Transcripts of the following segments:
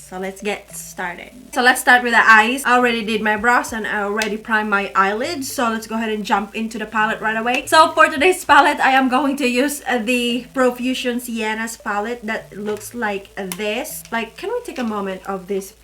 So let's get started. So let's start with the eyes. I already did my brows and I already primed my eyelids. So let's go ahead and jump into the palette right away. So for today's palette, I am going to use the Profusion Siennas palette that looks like this. Like, can we take a moment of this?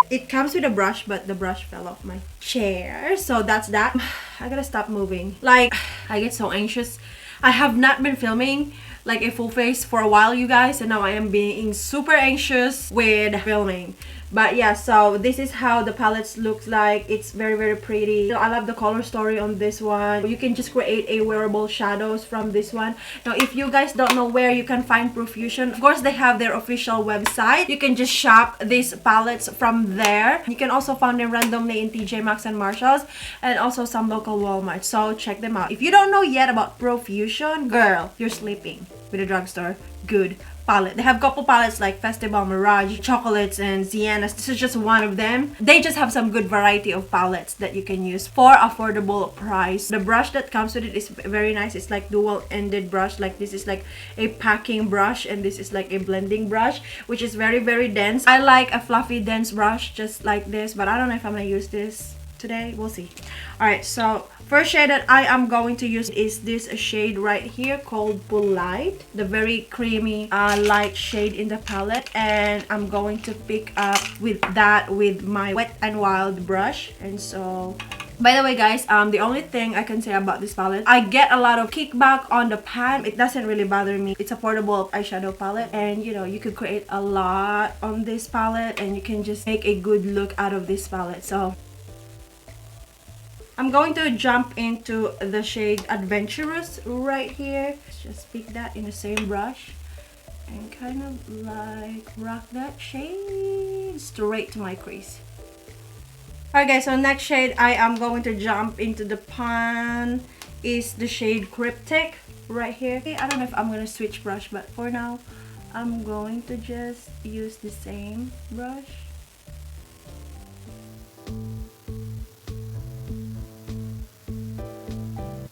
It comes with a brush, but the brush fell off my chair. So that's that. I gotta stop moving. Like, I get so anxious. I have not been filming like a full face for a while, you guys, and now I am being super anxious with filming. But yeah, so this is how the palette looks like. It's very pretty. I love the color story on this one. You can just create a wearable shadows from this one. Now if you guys don't know where you can find Profusion, of course they have their official website. You can just shop these palettes from there. You can also find them randomly in TJ Maxx and Marshalls, and also some local Walmart, so check them out. If you don't know yet about Profusion, girl, you're sleeping with a drugstore good palette. They have a couple palettes like Festival, Mirage, Chocolates, and Siennas. This is just one of them. They just have some good variety of palettes that you can use for affordable price. The brush that comes with it is very nice. It's like dual-ended brush. Like this is like a packing brush and this is like a blending brush, which is very dense. I like a fluffy dense brush just like this, but I don't know if I'm gonna use this today. We'll see. Alright, so first shade that I am going to use is this shade right here called Pallete, the very creamy light shade in the palette, and I'm going to pick up with that with my Wet n Wild brush. And so, by the way guys, the only thing I can say about this palette, I get a lot of kickback on the pan. It doesn't really bother me. It's a portable eyeshadow palette, and you know, you could create a lot on this palette and you can just make a good look out of this palette. So I'm going to jump into the shade Adventurous right here. Let's just pick that in the same brush and kind of like rock that shade straight to my crease. Alright guys, so next shade I am going to jump into the pan is the shade Cryptic right here. Okay, I don't know if I'm going to switch brush, but for now I'm going to just use the same brush.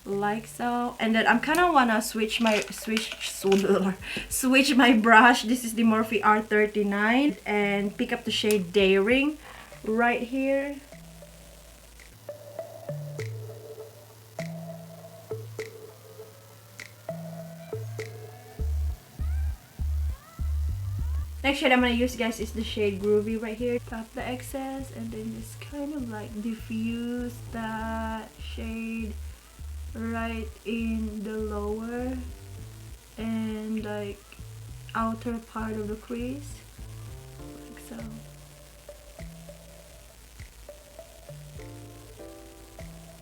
Like so, and then I'm kind of wanna switch my brush. This is the Morphe R39, and pick up the shade Daring right here. Next shade I'm gonna use, guys, is the shade Groovy right here. Tap the excess and then just kind of like diffuse that shade right in the lower and like outer part of the crease, like so.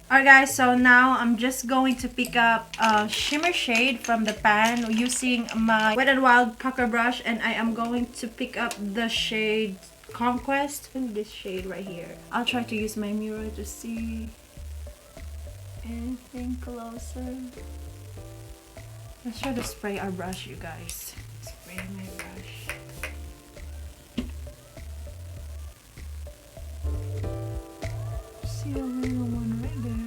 Alright guys, so now I'm just going to pick up a shimmer shade from the pan using my Wet n Wild pucker brush, and I am going to pick up the shade Conquest in this shade right here. I'll try to use my mirror to see anything closer. Let's try to spray our brush, you guys. Spray my brush. See a little one right there.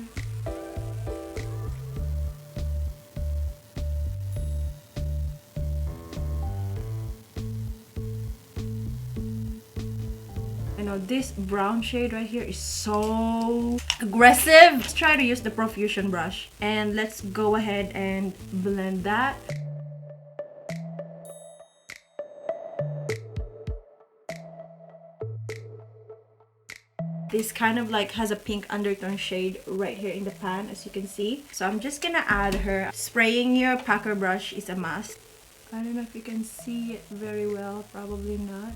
This brown shade right here is so aggressive. Let's try to use the Profusion brush and let's go ahead and blend that. This kind of like has a pink undertone shade right here in the pan, as you can see. So I'm just gonna add her. Spraying your pucker brush is a must. I don't know if you can see it very well, probably not.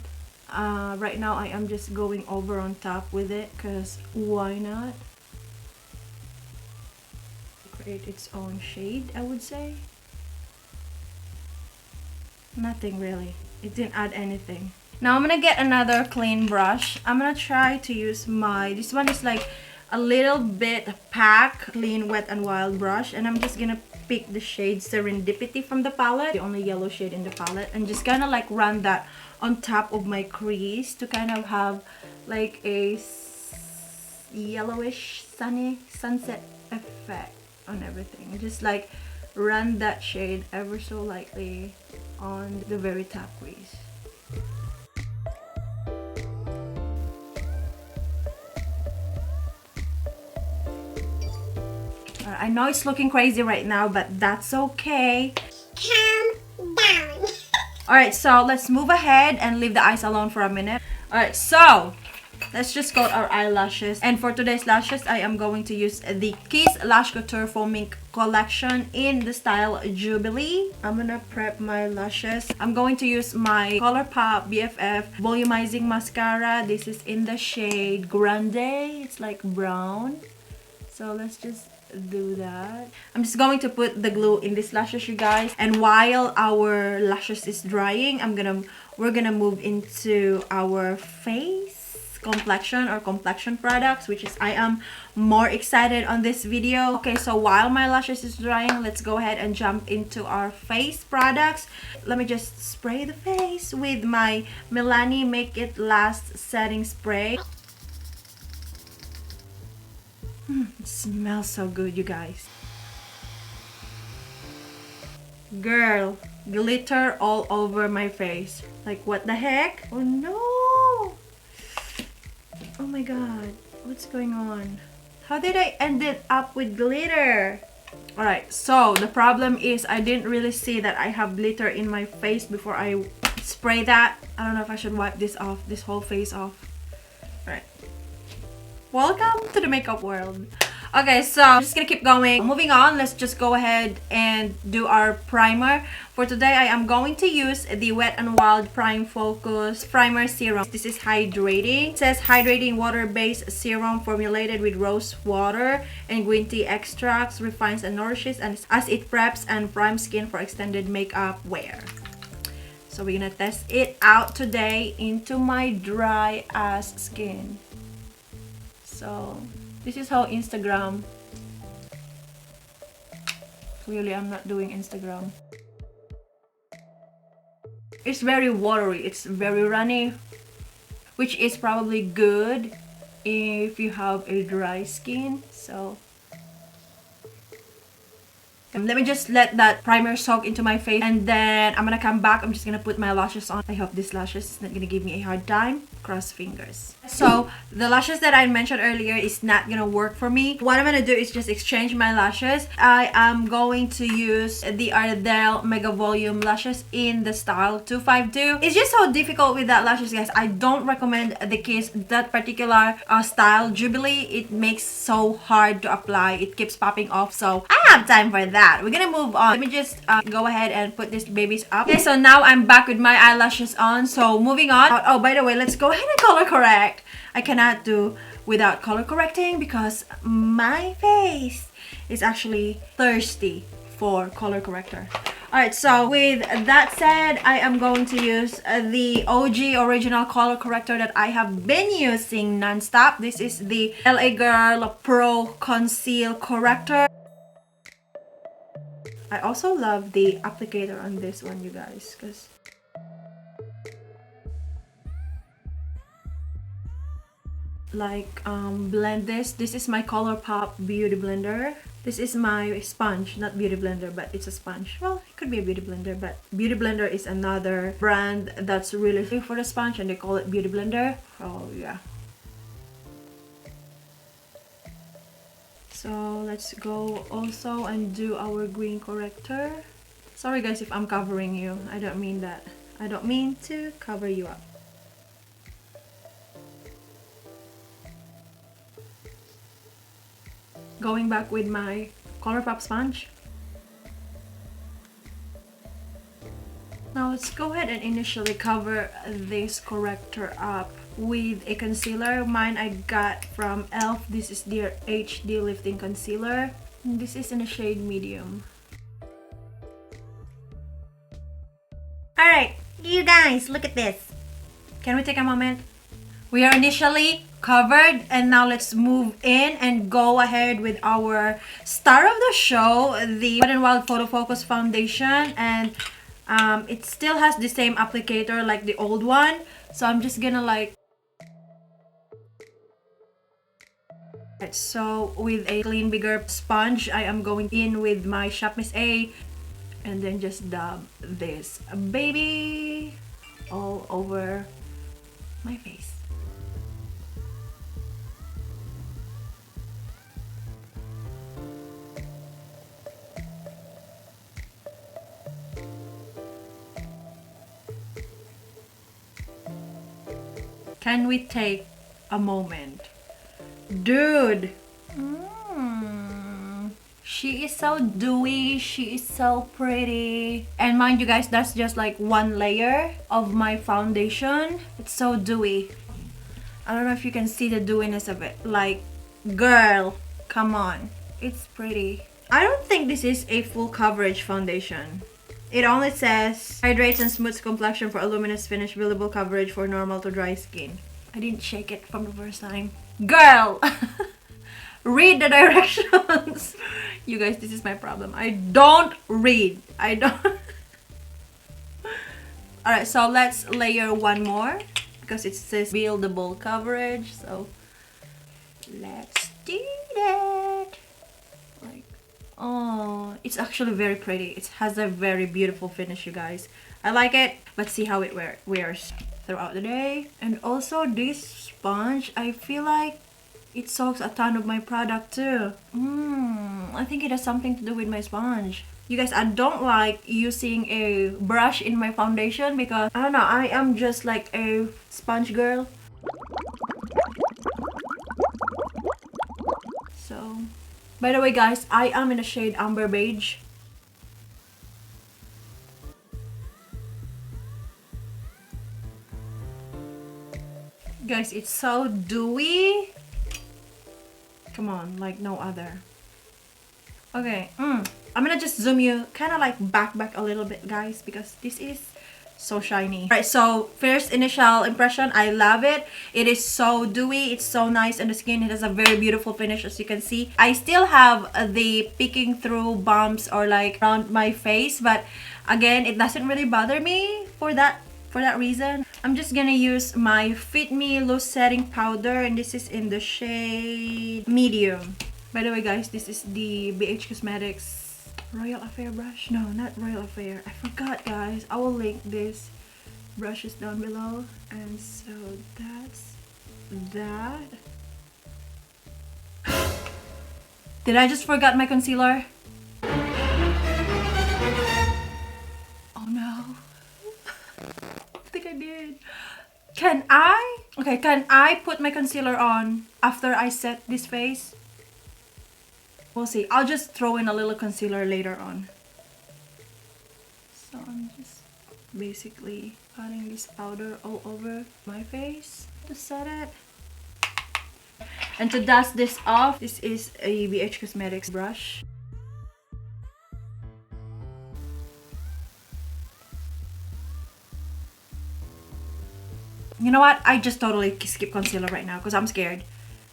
Right now I am just going over on top with it because why not? Create its own shade, I would say. Nothing really. It didn't add anything. Now I'm gonna get another clean brush. I'm gonna try to use this one is like a little bit packed, clean Wet n Wild brush, and I'm just gonna pick the shade Serendipity from the palette, the only yellow shade in the palette, and just kind of like run that on top of my crease to kind of have like a yellowish sunny sunset effect on everything. Just like run that shade ever so lightly on the very top crease. I know it's looking crazy right now, but that's okay. Calm down. Alright, so let's move ahead and leave the eyes alone for a minute. Alright, so let's just coat our eyelashes. And for today's lashes, I am going to use the Kiss Lash Couture Foaming Collection in the style Jubilee. I'm gonna prep my lashes. I'm going to use my Colourpop BFF Volumizing Mascara. This is in the shade Grande. It's like brown. So let's just do that. I'm just going to put the glue in these lashes, you guys. And while our lashes is drying, we're gonna move into our face complexion or complexion products, which is I am more excited on this video. Okay, so while my lashes is drying, let's go ahead and jump into our face products. Let me just spray the face with my Milani Make It Last Setting Spray. It smells so good, you guys. Girl, glitter all over my face. Like, what the heck? Oh no! Oh my god, what's going on? How did I end it up with glitter? Alright, so the problem is I didn't really see that I have glitter in my face before I spray that. I don't know if I should wipe this off, this whole face off. Alright. Welcome to the makeup world. Okay, so I'm just gonna keep going. Moving on, let's just go ahead and do our primer. For today, I am going to use the Wet n Wild Primefocus Primer Serum. This is hydrating. It says hydrating water-based serum formulated with rose water and green tea extracts, refines and nourishes and as it preps and primes skin for extended makeup wear. So we're gonna test it out today into my dry ass skin. So this is how Instagram. Clearly, I'm not doing Instagram. It's very watery. It's very runny, which is probably good if you have a dry skin. So let me just let that primer soak into my face, and then I'm gonna come back. I'm just gonna put my lashes on. I hope this lashes is not gonna give me a hard time. Cross fingers. So the lashes that I mentioned earlier is not gonna work for me. What I'm gonna do is just exchange my lashes. I am going to use the Ardell Mega Volume lashes in the style 252. It's just so difficult with that lashes, guys. I don't recommend the Kiss that particular style Jubilee. It makes so hard to apply. It keeps popping off. So I have time for that. We're gonna move on. Let me just go ahead and put these babies up. Okay, so now I'm back with my eyelashes on. So moving on. Oh, by the way, let's go ahead and color correct. I cannot do without color correcting because my face is actually thirsty for color corrector. Alright, so with that said, I am going to use the OG original color corrector that I have been using non-stop. This is the LA Girl Pro Conceal corrector. I also love the applicator on this one, you guys, because like blend this. This is my Colourpop beauty blender. This is my sponge, not beauty blender, but it's a sponge. Well, it could be a beauty blender, but beauty blender is another brand that's really good for the sponge, and they call it beauty blender. Oh yeah. So let's go also and do our green corrector. Sorry guys if I'm covering you. I don't mean that. I don't mean to cover you up. Going back with my Colourpop sponge. Now let's go ahead and initially cover this corrector up with a concealer. Mine I got from e.l.f. This is their HD Lifting Concealer. And this is in a shade medium. Alright, you guys, look at this. Can we take a moment? We are initially covered, and now let's move in and go ahead with our star of the show, the N Wild Photofocus foundation. And it still has the same applicator like the old one, so I'm just gonna like, so with a clean bigger sponge, I am going in with my Shop Miss A and then just dab this baby all over my face. Can we take a moment? Dude! She is so dewy, she is so pretty. And mind you guys, that's just like one layer of my foundation. It's so dewy. I don't know if you can see the dewiness of it. Like, girl, come on. It's pretty. I don't think this is a full coverage foundation. It only says hydrates and smooths complexion for a luminous finish, buildable coverage for normal to dry skin. I didn't shake it from the first time. Girl! Read the directions. You guys, this is my problem. I don't read. I don't. Alright, so let's layer one more because it says buildable coverage. So let's do that. Like, oh, it's actually very pretty. It has a very beautiful finish, you guys. I like it. Let's see how it wears throughout the day. And also this sponge, I feel like it soaks a ton of my product too. I think it has something to do with my sponge. You guys, I don't like using a brush in my foundation because, I don't know, I am just like a sponge girl. So, by the way guys, I am in the shade Amber Beige. Guys, it's so dewy. Come on, like no other. Okay, I'm gonna just zoom you kind of like back a little bit, guys, because this is so shiny. Right, so first initial impression, I love it. It is so dewy, it's so nice on the skin. It has a very beautiful finish, as you can see. I still have the peeking through bumps or like around my face, but again, it doesn't really bother me for that reason. I'm just gonna use my Fit Me Loose Setting Powder, and this is in the shade Medium. By the way guys, this is the BH Cosmetics Royal Affair brush. No, not Royal Affair. I forgot, guys. I will link this brushes down below. And so that's that. Did I just forget my concealer? Oh no. I think I did. Can I put my concealer on after I set this face? We'll see. I'll just throw in a little concealer later on. So I'm just basically putting this powder all over my face to set it. And to dust this off, this is a BH Cosmetics brush. You know what? I just totally skip concealer right now because I'm scared.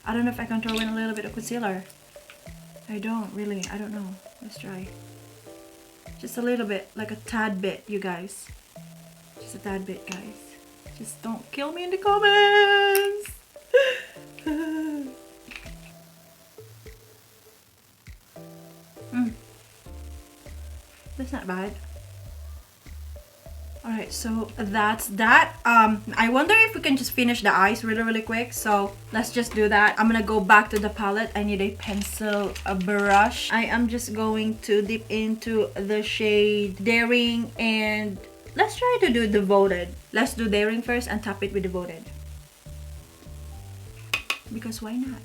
I don't know if I can throw in a little bit of concealer. I don't really. I don't know. Let's try. Just a little bit, like a tad bit, you guys. Just a tad bit, guys. Just don't kill me in the comments. That's not bad. Alright, so that's that. I wonder if we can just finish the eyes really quick. So let's just do that. I'm gonna go back to the palette. I need a pencil, a brush. I am just going to dip into the shade Daring, and let's try to do Devoted. Let's do Daring first and tap it with Devoted. Because why not?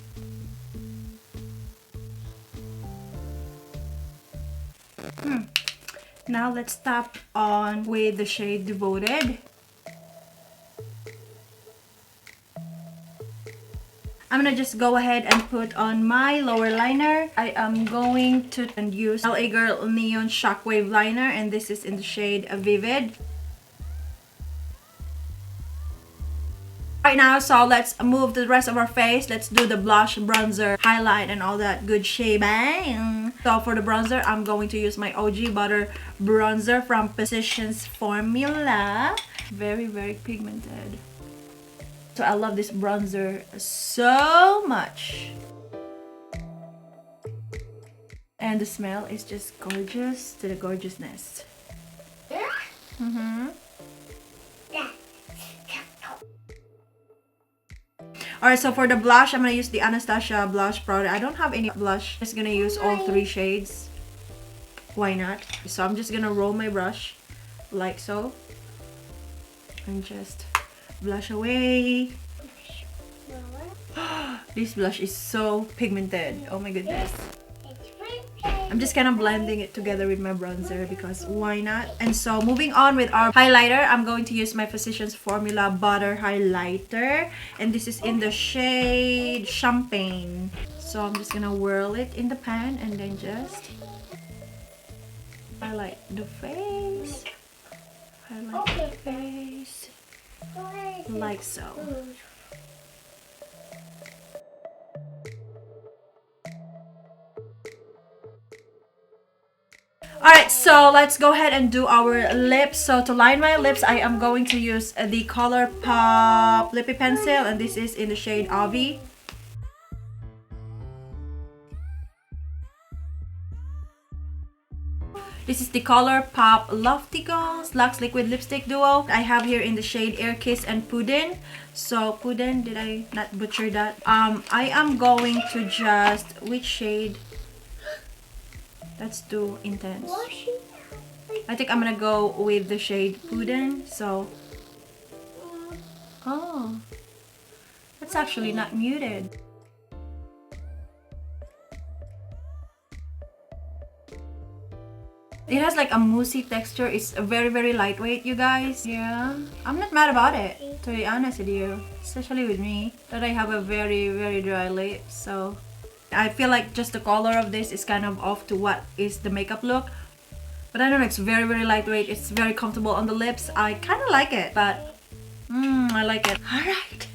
Now let's tap on with the shade Devoted. I'm gonna just go ahead and put on my lower liner. I am going to use LA Girl Neon Shockwave Liner, and this is in the shade Vivid. Right now, so let's move to the rest of our face. Let's do the blush, bronzer, highlight, and all that good shade. Bang! So for the bronzer, I'm going to use my OG Butter Bronzer from Positions Formula. Very pigmented. So I love this bronzer so much. And the smell is just gorgeous to the gorgeousness. Alright, so for the blush, I'm gonna use the Anastasia blush powder. I don't have any blush. I'm just gonna use all 3 shades. Why not? So I'm just gonna roll my brush like so. And just blush away. This blush is so pigmented. Oh my goodness. I'm just kind of blending it together with my bronzer because why not? And so moving on with our highlighter, I'm going to use my Physicians Formula Butter Highlighter. And this is in the shade Champagne. So I'm just gonna whirl it in the pan and then just highlight the face. Highlight the face. Like so. Alright, so let's go ahead and do our lips. So to line my lips, I am going to use the Colourpop Lippy Pencil, and this is in the shade Avi. This is the Colourpop Lofty Goals Lux Liquid Lipstick Duo. I have here in the shade Air Kiss and Puddin. So Puddin, did I not butcher that? I am going to just, which shade? That's too intense. I think I'm gonna go with the shade Puddin. So, oh, that's actually not muted. It has like a moussey texture. It's very lightweight, you guys. Yeah, I'm not mad about it, to be honest with you. Especially with me, that I have a very dry lip. So I feel like just the color of this is kind of off to what is the makeup look. But I don't know, it's very lightweight. It's very comfortable on the lips. I kind of like it, but I like it. Alright.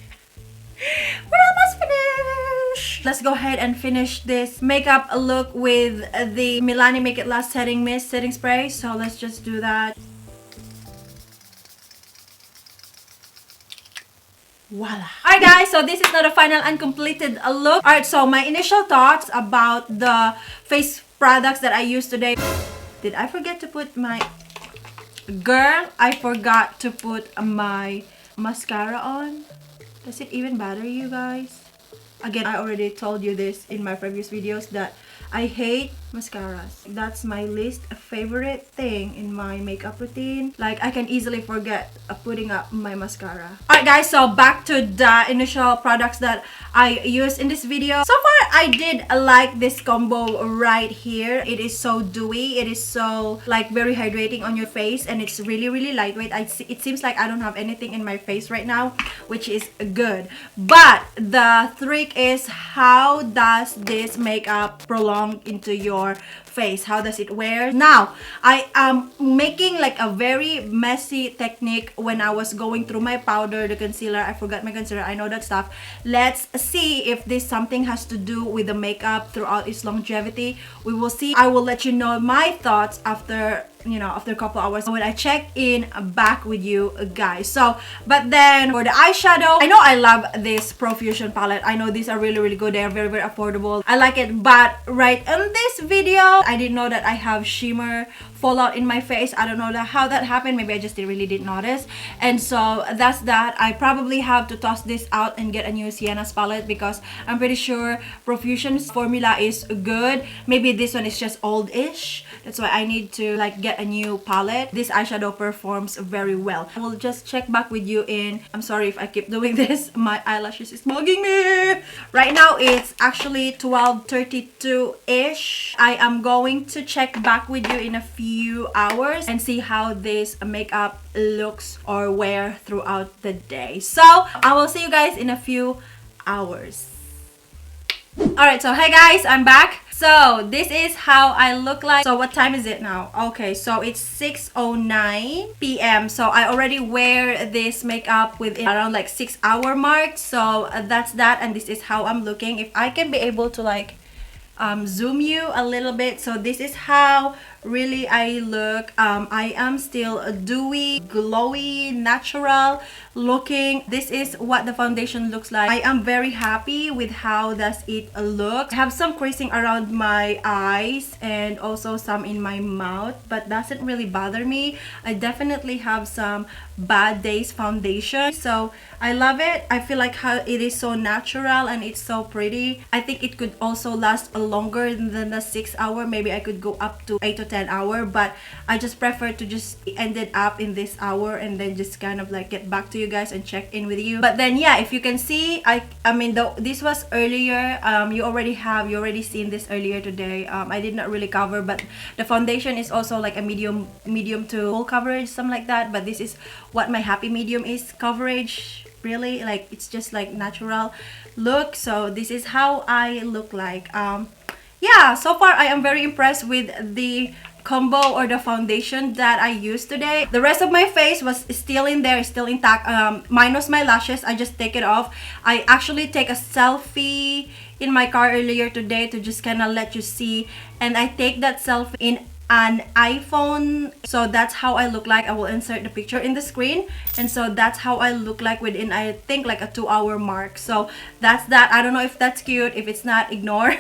We're almost finished. Let's go ahead and finish this makeup look with the Milani Make It Last Setting Mist Setting Spray. So let's just do that. Voila. Alright guys, so this is not a final and completed look. Alright, so my initial thoughts about the face products that I used today. Did I forget to put my... Girl, I forgot to put my mascara on. Does it even bother you guys? Again, I already told you this in my previous videos that I hate mascaras. That's my least favorite thing in my makeup routine. Like, I can easily forget putting up my mascara. Alright guys, so back to the initial products that I used in this video. So far, I did like this combo right here. It is so dewy. It is so like very hydrating on your face, and it's really lightweight. It seems like I don't have anything in my face right now, which is good. But the trick is, how does this makeup prolong into your face? How does it wear? Now, I am making like a very messy technique when I was going through my powder, the concealer. I forgot my concealer. I know that stuff. Let's see if this something has to do with the makeup throughout its longevity. We will see. I will let you know my thoughts after, you know, after a couple hours when I check in back with you guys. So, but then for the eyeshadow, I know I love this Profusion palette. I know these are really good. They are very affordable. I like it. But right in this video, I didn't know that I have shimmer fallout in my face. I don't know how that happened. Maybe I just really didn't notice. And so that's that. I probably have to toss this out and get a new Siennas palette because I'm pretty sure Profusion's formula is good. Maybe this one is just old-ish. That's why I need to like get a new palette. This eyeshadow performs very well. I will just check back with you in... I'm sorry if I keep doing this. My eyelashes is bugging me. Right now it's actually 12:32-ish. I am going to check back with you in a few hours and see how this makeup looks or wear throughout the day. So I will see you guys in a few hours. Alright, so hey guys, I'm back. So this is how I look like. So what time is it now? Okay, so it's 6:09 p.m. So I already wear this makeup within around like 6-hour mark. So that's that, and this is how I'm looking. If I can be able to like zoom you a little bit. So this is how really I look. I am still dewy, glowy, natural looking. This is what the foundation looks like. I am very happy with how does it look. I have some creasing around my eyes and also some in my mouth, but doesn't really bother me. I definitely have some bad days foundation, so I love it. I feel like how it is so natural and it's so pretty. I think it could also last longer than the 6 hour. Maybe I could go up to 8 to 10 10 hour, but I just prefer to just end it up in this hour and then just kind of like get back to you guys and check in with you. But then yeah, if you can see, I mean this was earlier. You already seen this earlier today. I did not really cover, but the foundation is also like a medium to full coverage, something like that. But this is what my happy medium is coverage. Really, like it's just like natural look. So this is how I look like. Yeah, so far I am very impressed with the combo or the foundation that I used today. The rest of my face was still in there, still intact, minus my lashes. I just take it off. I actually take a selfie in my car earlier today to just kind of let you see, and I take that selfie in an iPhone. So that's how I look like. I will insert the picture in the screen, and so that's how I look like within, I think, like a 2-hour mark. So that's that. I don't know if that's cute. If it's not, ignore.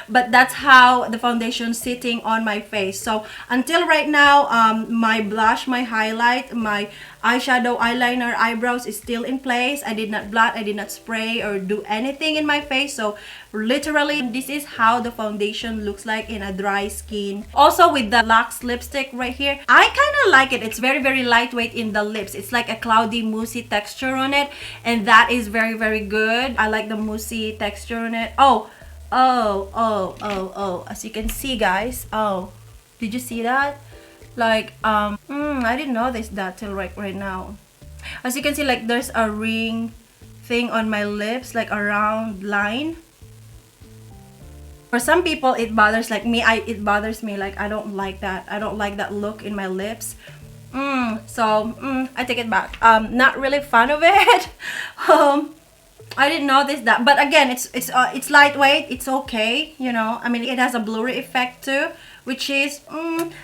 But that's how the foundation sitting on my face. So until right now, my blush, my highlight, my eyeshadow, eyeliner, eyebrows is still in place. I did not blot, I did not spray or do anything in my face. So literally, this is how the foundation looks like in a dry skin. Also with the Lux lipstick right here, I kind of like it. It's very, very lightweight in the lips. It's like a cloudy, moussey texture on it, and that is very, very good. I like the moussey texture on it. As you can see, guys. Oh, did you see that? Like, I didn't notice that till right now. As you can see, like there's a ring thing on my lips, like a round line. For some people it bothers, like me, it bothers me. Like I don't like that. I don't like that look in my lips. I take it back. Not really fan of it. I didn't notice that, but again, it's lightweight. It's okay, you know. I mean, it has a blurry effect too, which is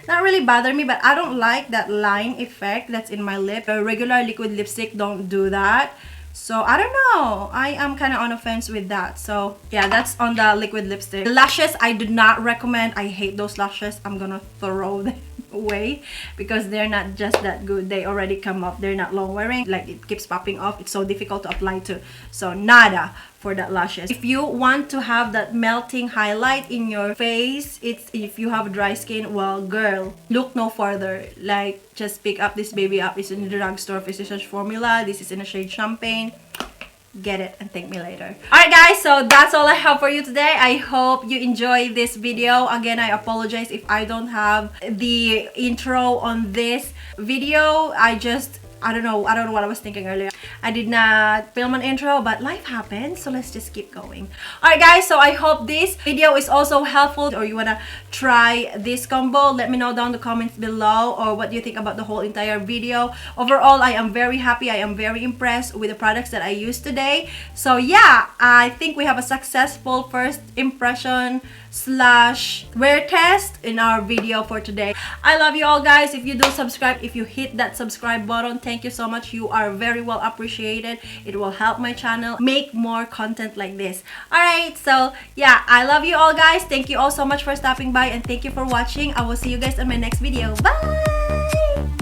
not really bother me, but I don't like that line effect that's in my lip. A regular liquid lipstick don't do that. So I don't know, I am kind of on a fence with that. So yeah, that's on the liquid lipstick. The lashes, I do not recommend. I hate those lashes. I'm gonna throw them away because they're not just that good. They already come off. They're not long wearing, like it keeps popping off. It's so difficult to apply to. So nada for that lashes. If you want to have that melting highlight in your face, if you have dry skin, well girl, look no further. Like just pick up this baby up. It's in the drugstore, Physicians Formula. This is in the shade Champagne. Get it and thank me later. Alright guys, so that's all I have for you today. I hope you enjoyed this video. Again, I apologize if I don't have the intro on this video. I don't know what I was thinking earlier. I did not film an intro, but life happens, so let's just keep going. Alright guys, so I hope this video is also helpful, or you wanna try this combo. Let me know down in the comments below, or what you think about the whole entire video. Overall, I am very happy. I am very impressed with the products that I used today. So yeah, I think we have a successful first impression / wear test in our video for today. I love you all guys. If you do subscribe, if you hit that subscribe button, thank you so much. You are very well appreciated. It will help my channel make more content like this. Alright, so yeah, I love you all guys. Thank you all so much for stopping by, and thank you for watching. I will see you guys in my next video. Bye!